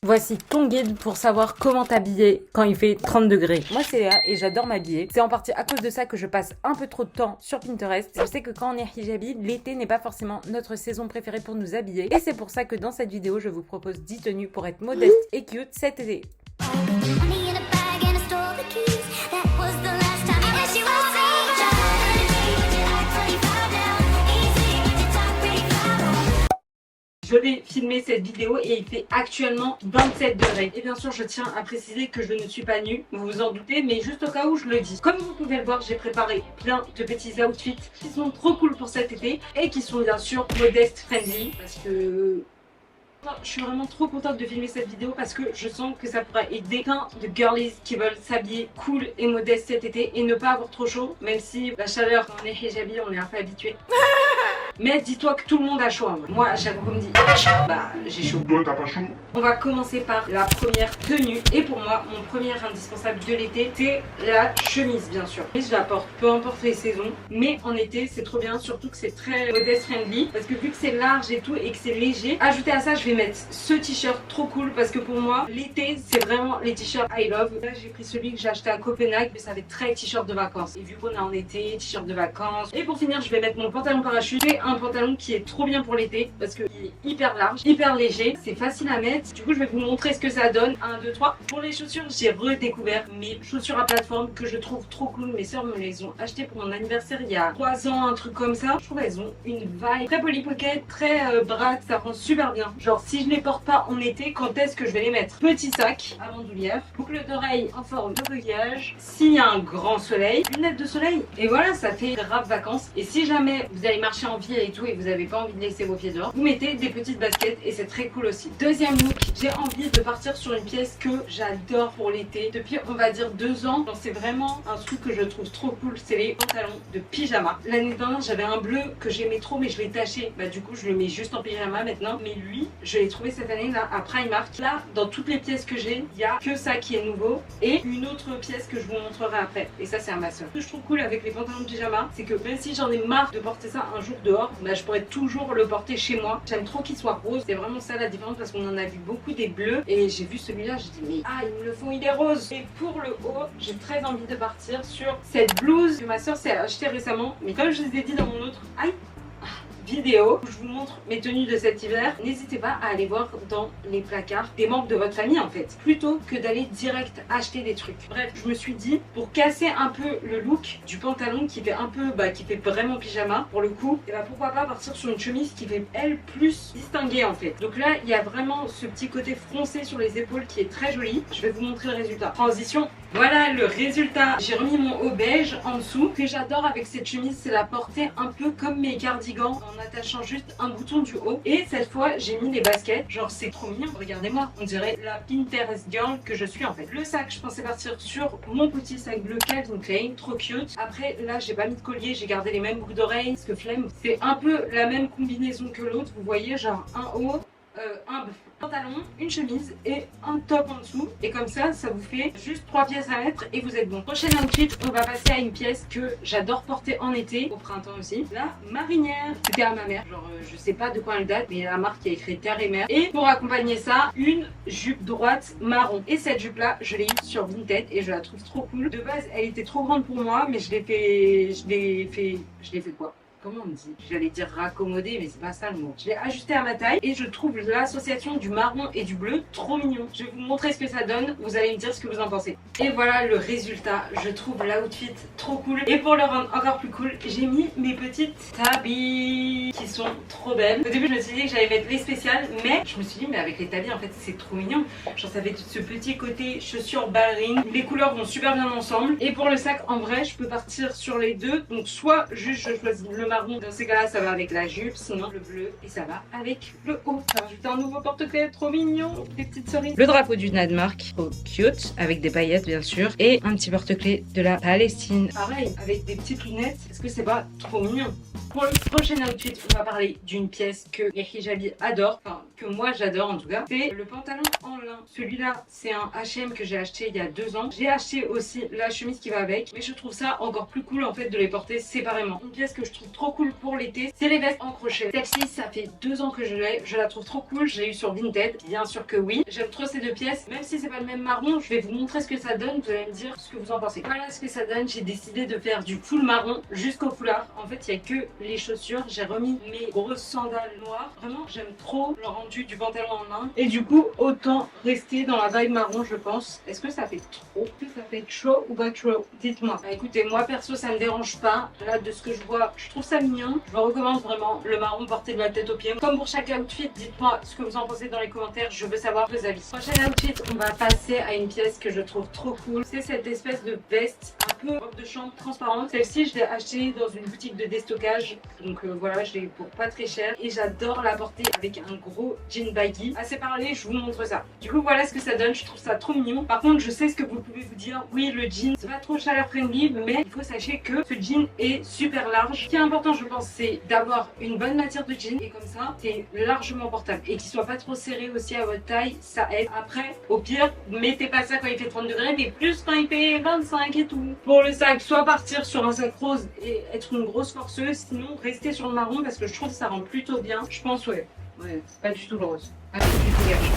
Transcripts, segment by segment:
Voici ton guide pour savoir comment t'habiller quand il fait 30 degrés. Moi c'est Léa et j'adore m'habiller. C'est en partie à cause de ça que je passe un peu trop de temps sur Pinterest. Je sais que quand on est hijabi, l'été n'est pas forcément notre saison préférée pour nous habiller. Et c'est pour ça que dans cette vidéo, je vous propose 10 tenues pour être modeste et cute cet été. Je vais filmer cette vidéo et il fait actuellement 27 degrés. Et bien sûr, je tiens à préciser que je ne suis pas nue, vous vous en doutez, mais juste au cas où je le dis. Comme vous pouvez le voir, j'ai préparé plein de petits outfits qui sont trop cool pour cet été et qui sont bien sûr modest friendly parce que je suis vraiment trop contente de filmer cette vidéo parce que je sens que ça pourra aider plein de girlies qui veulent s'habiller cool et modeste cet été et ne pas avoir trop chaud, même si la chaleur, quand on est hijabi, on est un peu habitué. Mais dis-toi que tout le monde a chaud. Moi, à chaque fois qu'on me dit bah j'ai chaud. Toi, t'as pas chaud? On va commencer par la première tenue. Et pour moi, mon premier indispensable de l'été, c'est la chemise, bien sûr. Et je la porte peu importe les saisons. Mais en été, c'est trop bien, surtout que c'est très modest friendly. Parce que vu que c'est large et tout et que c'est léger, ajouté à ça, je vais mettre ce t-shirt trop cool. Parce que pour moi, l'été, c'est vraiment les t-shirts I love. Là, j'ai pris celui que j'ai acheté à Copenhague, mais ça fait très t-shirt de vacances. Et vu qu'on est en été, t-shirt de vacances. Et pour finir, je vais mettre mon pantalon parachute. Un pantalon qui est trop bien pour l'été parce qu'il est hyper large, hyper léger, c'est facile à mettre. Du coup, je vais vous montrer ce que ça donne. 1, 2, 3. Pour les chaussures, j'ai redécouvert mes chaussures à plateforme que je trouve trop cool. Mes soeurs me les ont achetées pour mon anniversaire il y a 3 ans, un truc comme ça. Je trouve qu'elles ont une vibe très Polly Pocket, très braque, ça rend super bien. Genre, si je les porte pas en été, quand est-ce que je vais les mettre? Petit sac à bandoulière, boucle d'oreille en forme de feuillage, s'il y a un grand soleil, lunettes de soleil. Et voilà, ça fait grave vacances. Et si jamais vous allez marcher en ville et tout et vous n'avez pas envie de laisser vos pieds dehors, vous mettez des petites baskets et c'est très cool aussi. Deuxième look, j'ai envie de partir sur une pièce que j'adore pour l'été depuis on va dire 2 ans. C'est vraiment un truc que je trouve trop cool, c'est les pantalons de pyjama. L'année dernière j'avais un bleu que j'aimais trop mais je l'ai taché, bah du coup je le mets juste en pyjama maintenant. Mais lui je l'ai trouvé cette année là à Primark. Là dans toutes les pièces que j'ai, il y a que ça qui est nouveau et une autre pièce que je vous montrerai après. Et ça c'est à ma soeur. Ce que je trouve cool avec les pantalons de pyjama, c'est que même si j'en ai marre de porter ça un jour dehors, bah je pourrais toujours le porter chez moi. J'aime trop qu'il soit rose, c'est vraiment ça la différence parce qu'on en a vu beaucoup des bleus et j'ai vu celui-là, j'ai dit mais ah ils me le font, il est rose. Et pour le haut, j'ai très envie de partir sur cette blouse que ma soeur s'est achetée récemment, mais comme je vous ai dit dans mon autre vidéo où je vous montre mes tenues de cet hiver, n'hésitez pas à aller voir dans les placards des membres de votre famille en fait, plutôt que d'aller direct acheter des trucs. Bref, je me suis dit pour casser un peu le look du pantalon qui fait un peu, qui fait vraiment pyjama pour le coup, et pourquoi pas partir sur une chemise qui fait elle plus distinguée en fait. Donc là il y a vraiment ce petit côté froncé sur les épaules qui est très joli. Je vais vous montrer le résultat. Transition. Voilà le résultat. J'ai remis mon haut beige en dessous. Ce que j'adore avec cette chemise, c'est la porter un peu comme mes cardigans en attachant juste un bouton du haut. Et cette fois, j'ai mis les baskets. Genre, c'est trop mignon. Regardez-moi, on dirait la Pinterest girl que je suis en fait. Le sac, je pensais partir sur mon petit sac bleu Calvin Klein, trop cute. Après, là, j'ai pas mis de collier, j'ai gardé les mêmes boucles d'oreilles parce que flemme. C'est un peu la même combinaison que l'autre. Vous voyez, genre un haut, un pantalon, une chemise et un top en dessous. Et comme ça, ça vous fait juste 3 pièces à mettre et vous êtes bon. Prochain outfit, on va passer à une pièce que j'adore porter en été, au printemps aussi. La marinière. C'était à ma mère. Genre, je sais pas de quoi elle date, mais la marque qui a écrit terre et mer. Et pour accompagner ça, une jupe droite marron. Et cette jupe là, je l'ai eue sur Vinted et je la trouve trop cool. De base, elle était trop grande pour moi, mais je l'ai fait quoi? Comment on dit? J'allais dire raccommodé, mais c'est pas ça le mot. Je l'ai ajusté à ma taille et je trouve l'association du marron et du bleu trop mignon. Je vais vous montrer ce que ça donne. Vous allez me dire ce que vous en pensez. Et voilà le résultat. Je trouve l'outfit trop cool. Et pour le rendre encore plus cool, j'ai mis mes petites tabis qui sont trop belles. Au début, je me suis dit que j'allais mettre les spéciales, mais je me suis dit, mais avec les tabis, en fait, c'est trop mignon. Genre, ça fait ce petit côté chaussures ballerines. Les couleurs vont super bien ensemble. Et pour le sac, en vrai, je peux partir sur les deux. Donc, soit juste je choisis le marron, dans ces cas là ça va avec la jupe, sinon le bleu et ça va avec le haut. J'ai rajouté un nouveau porte-clés trop mignon, des petites cerises, le drapeau du Danemark, trop cute, avec des paillettes bien sûr, et un petit porte-clés de la Palestine, pareil avec des petites lunettes. Est-ce que c'est pas trop mignon? Pour le prochain outfit, on va parler d'une pièce que les hijabis adorent, enfin que moi j'adore en tout cas. C'est le pantalon en lin. Celui-là, c'est un H&M que j'ai acheté il y a 2 ans. J'ai acheté aussi la chemise qui va avec, mais je trouve ça encore plus cool en fait de les porter séparément. Une pièce que je trouve trop trop cool pour l'été, c'est les vestes en crochet. Celle-ci, ça fait 2 ans que je l'ai, je la trouve trop cool, je l'ai eu sur Vinted, bien sûr que oui. J'aime trop ces deux pièces, même si c'est pas le même marron, je vais vous montrer ce que ça donne, vous allez me dire ce que vous en pensez. Voilà ce que ça donne, j'ai décidé de faire du full marron jusqu'au foulard. En fait, il n'y a que les chaussures, j'ai remis mes grosses sandales noires. Vraiment, j'aime trop le rendu du pantalon en main. Et du coup, autant rester dans la vibe marron, je pense. Est-ce que ça fait trop? Est-ce que ça fait trop ou pas trop? Dites-moi. Bah, écoutez, moi perso, ça me dérange pas. Là, de ce que je vois, je trouve ça mignon. Je vous recommande vraiment le marron porté de la tête aux pieds. Comme pour chaque outfit, dites-moi ce que vous en pensez dans les commentaires. Je veux savoir vos avis. Prochain outfit, on va passer à une pièce que je trouve trop cool. C'est cette espèce de veste un peu robe de chambre transparente. Celle-ci, je l'ai achetée dans une boutique de déstockage. Donc voilà, je l'ai pour pas très cher. Et j'adore la porter avec un gros jean baggy. Assez parlé, je vous montre ça. Du coup, voilà ce que ça donne. Je trouve ça trop mignon. Par contre, je sais ce que vous pouvez vous dire. Oui, le jean, c'est pas trop chaleur friendly, mais il faut sachez que ce jean est super large. Ce qui est important, je pense, c'est d'avoir une bonne matière de jean. Et comme ça, c'est largement portable. Et qu'il soit pas trop serré aussi à votre taille, ça aide. Après, au pire, mettez pas ça quand il fait 30 degrés, mais plus quand il fait 25 et tout. Pour le sac, soit partir sur un sac rose et être une grosse forceuse, sinon rester sur le marron parce que je trouve que ça rend plutôt bien. Je pense, ouais, pas du tout le rose.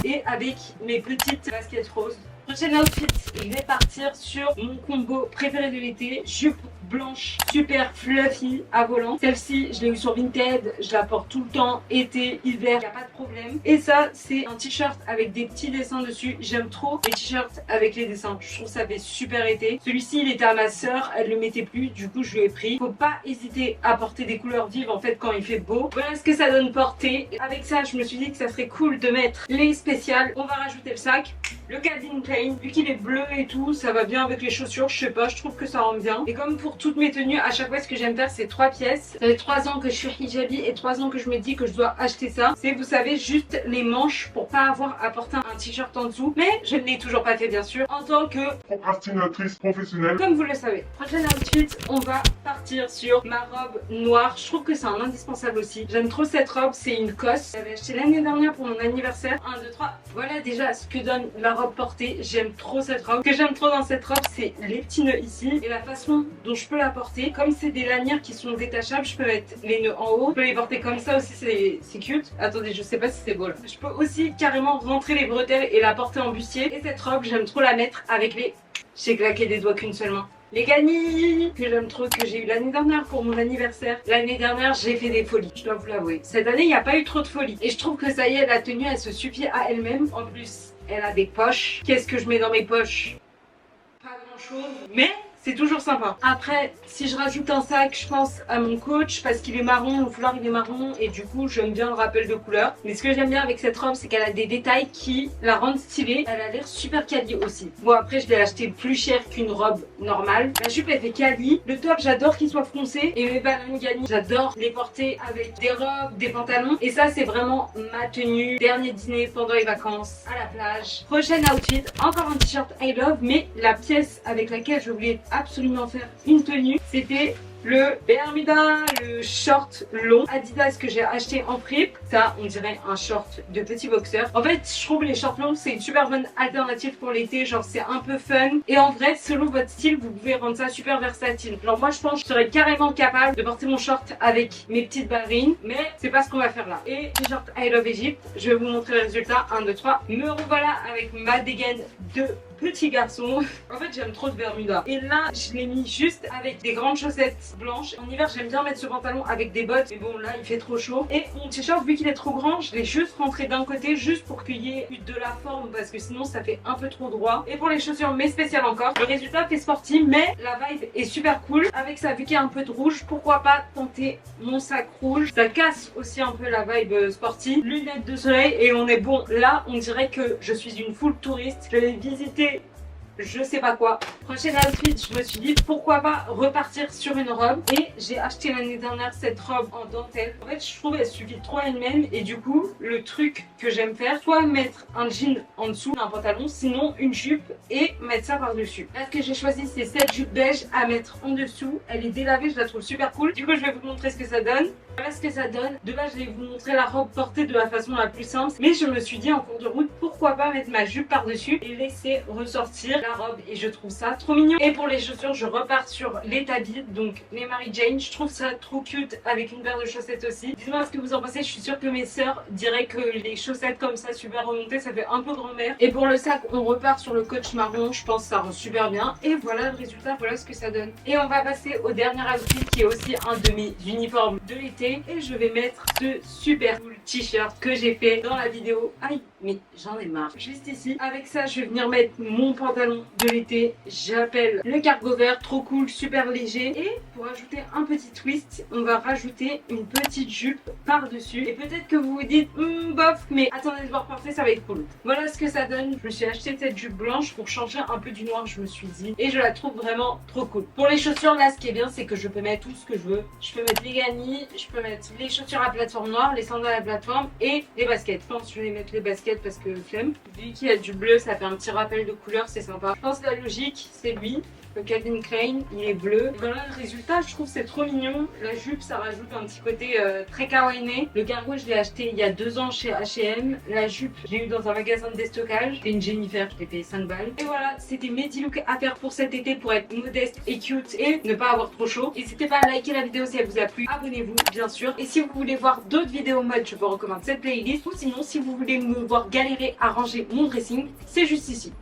Et avec mes petites baskets roses. Prochain outfit, je vais partir sur mon combo préféré de l'été, jupe blanche super fluffy à volant. Celle-ci, je l'ai eu sur Vinted, je la porte tout le temps, été, hiver, y a pas de problème. Et ça, c'est un t-shirt avec des petits dessins dessus. J'aime trop les t-shirts avec les dessins. Je trouve ça fait super été. Celui-ci, il était à ma sœur, elle le mettait plus, du coup je lui ai pris. Faut pas hésiter à porter des couleurs vives en fait quand il fait beau. Voilà ce que ça donne porter. Avec ça, je me suis dit que ça serait cool de mettre les spéciales. On va rajouter le sac. Le Calvin Klein, vu qu'il est bleu et tout, ça va bien avec les chaussures, je sais pas, je trouve que ça rend bien. Et comme pour toutes mes tenues, à chaque fois ce que j'aime faire c'est 3 pièces. Ça fait 3 ans que je suis hijabi et 3 ans que je me dis que je dois acheter ça. C'est, vous savez, juste les manches pour pas avoir à porter un t-shirt en dessous. Mais je ne l'ai toujours pas fait bien sûr, en tant que procrastinatrice professionnelle. Comme vous le savez. Prochain outfit, on va partir sur ma robe noire. Je trouve que c'est un indispensable aussi. J'aime trop cette robe, c'est une cosse. J'avais acheté l'année dernière pour mon anniversaire. 1, 2, 3. Voilà déjà ce que donne la robe portée. J'aime trop cette robe. Ce que j'aime trop dans cette robe, c'est les petits nœuds ici et la façon dont je peux la porter. Comme c'est des lanières qui sont détachables, je peux mettre les nœuds en haut. Je peux les porter comme ça aussi, c'est cute. Attendez, je sais pas si c'est beau là. Je peux aussi carrément rentrer les bretelles et la porter en bustier. Et cette robe, j'aime trop la mettre avec les... J'ai claqué des doigts qu'une seule main. Les Gani que j'aime trop, que j'ai eu l'année dernière pour mon anniversaire. L'année dernière, j'ai fait des folies, je dois vous l'avouer. Cette année, il n'y a pas eu trop de folies. Et je trouve que ça y est, la tenue, elle se suffit à elle-même. En plus, elle a des poches. Qu'est-ce que je mets dans mes poches? Pas grand-chose. Mais... c'est toujours sympa. Après, si je rajoute un sac, je pense à mon coach parce qu'il est marron, le foulard il est marron et du coup j'aime bien le rappel de couleur. Mais ce que j'aime bien avec cette robe, c'est qu'elle a des détails qui la rendent stylée. Elle a l'air super quali aussi. Bon après je l'ai acheté plus cher qu'une robe normale. La jupe elle fait quali. Le top j'adore qu'il soit foncé et mes ballons Gani, j'adore les porter avec des robes, des pantalons. Et ça c'est vraiment ma tenue. Dernier dîner pendant les vacances à la plage. Prochain outfit, encore un t-shirt I Love mais la pièce avec laquelle je voulais absolument faire une tenue, c'était le Bermuda, le short long Adidas que j'ai acheté en fripe. Ça, on dirait un short de petit boxeur. En fait, je trouve les shorts longs, c'est une super bonne alternative pour l'été. Genre, c'est un peu fun. Et en vrai, selon votre style, vous pouvez rendre ça super versatile. Genre, moi, je pense que je serais carrément capable de porter mon short avec mes petites ballerines. Mais c'est pas ce qu'on va faire là. Et t-shirt I Love Egypt. Je vais vous montrer le résultat. 1, 2, 3. Me revoilà avec ma dégaine de petit garçon. En fait, j'aime trop ce Bermuda. Et là, je l'ai mis juste avec des grandes chaussettes blanches. En hiver, j'aime bien mettre ce pantalon avec des bottes. Mais bon, là, il fait trop chaud. Et mon t-shirt, vu qu'il est trop grand, je l'ai juste rentré d'un côté, juste pour qu'il y ait de la forme, parce que sinon, ça fait un peu trop droit. Et pour les chaussures, mais spéciales encore. Le résultat fait sporty, mais la vibe est super cool. Avec ça, vu qu'il y a un peu de rouge, pourquoi pas tenter mon sac rouge. Ça casse aussi un peu la vibe sporty. Lunettes de soleil et on est bon. Là, on dirait que je suis une full touriste. Je vais visiter je sais pas quoi. Prochain outfit, je me suis dit pourquoi pas repartir sur une robe. Et j'ai acheté l'année dernière cette robe en dentelle. En fait, je trouve elle suffit trop à elle-même. Et du coup, le truc que j'aime faire, soit mettre un jean en dessous d'un pantalon, sinon une jupe et mettre ça par-dessus. Là, ce que j'ai choisi, c'est cette jupe beige à mettre en dessous. Elle est délavée, je la trouve super cool. Du coup, je vais vous montrer ce que ça donne. Voilà ce que ça donne. De base, je vais vous montrer la robe portée de la façon la plus simple, mais je me suis dit en cours de route, pourquoi pas mettre ma jupe par-dessus et laisser ressortir la robe, et je trouve ça trop mignon. Et pour les chaussures, je repars sur les Tabby, donc les Mary Jane. Je trouve ça trop cute avec une paire de chaussettes aussi. Dites-moi ce que vous en pensez. Je suis sûre que mes sœurs diraient que les chaussettes comme ça super remontées, ça fait un peu grand-mère. Et pour le sac, on repart sur le coach marron. Je pense que ça rend super bien. Et voilà le résultat, voilà ce que ça donne. Et on va passer au dernier outfit qui est aussi un de mes uniformes de l'été. Et je vais mettre ce super cool t-shirt que j'ai fait dans la vidéo. Aïe, mais j'en ai marre. Juste ici. Avec ça, je vais venir mettre mon pantalon de l'été. J'appelle le cargo vert, trop cool, super léger. Et pour ajouter un petit twist, on va rajouter une petite jupe par-dessus. Et peut-être que vous vous dites, bof, mais attendez de voir porter, ça va être cool. Voilà ce que ça donne. Je me suis acheté cette jupe blanche pour changer un peu du noir, je me suis dit. Et je la trouve vraiment trop cool. Pour les chaussures, là, ce qui est bien, c'est que je peux mettre tout ce que je veux. Je peux mettre les gannis, je peux mettre les chaussures à plateforme noire, les sandales à plateforme et les baskets. Je pense que je vais mettre les baskets parce que flemme. Vu qu'il y a du bleu, ça fait un petit rappel de couleur, c'est sympa. Je pense que la logique, c'est lui. Le Calvin Klein, il est bleu. Et voilà le résultat, je trouve c'est trop mignon. La jupe, ça rajoute un petit côté très kawaii. Le cargo, je l'ai acheté il y a 2 ans chez H&M. La jupe, j'ai eu dans un magasin de déstockage. C'était une Jennifer, je l'ai payé 5 balles. Et voilà, c'était mes 10 looks à faire pour cet été pour être modeste et cute et ne pas avoir trop chaud. N'hésitez pas à liker la vidéo si elle vous a plu. Abonnez-vous, bien sûr. Et si vous voulez voir d'autres vidéos mode, je vous recommande cette playlist. Ou sinon, si vous voulez me voir galérer à ranger mon dressing, c'est juste ici.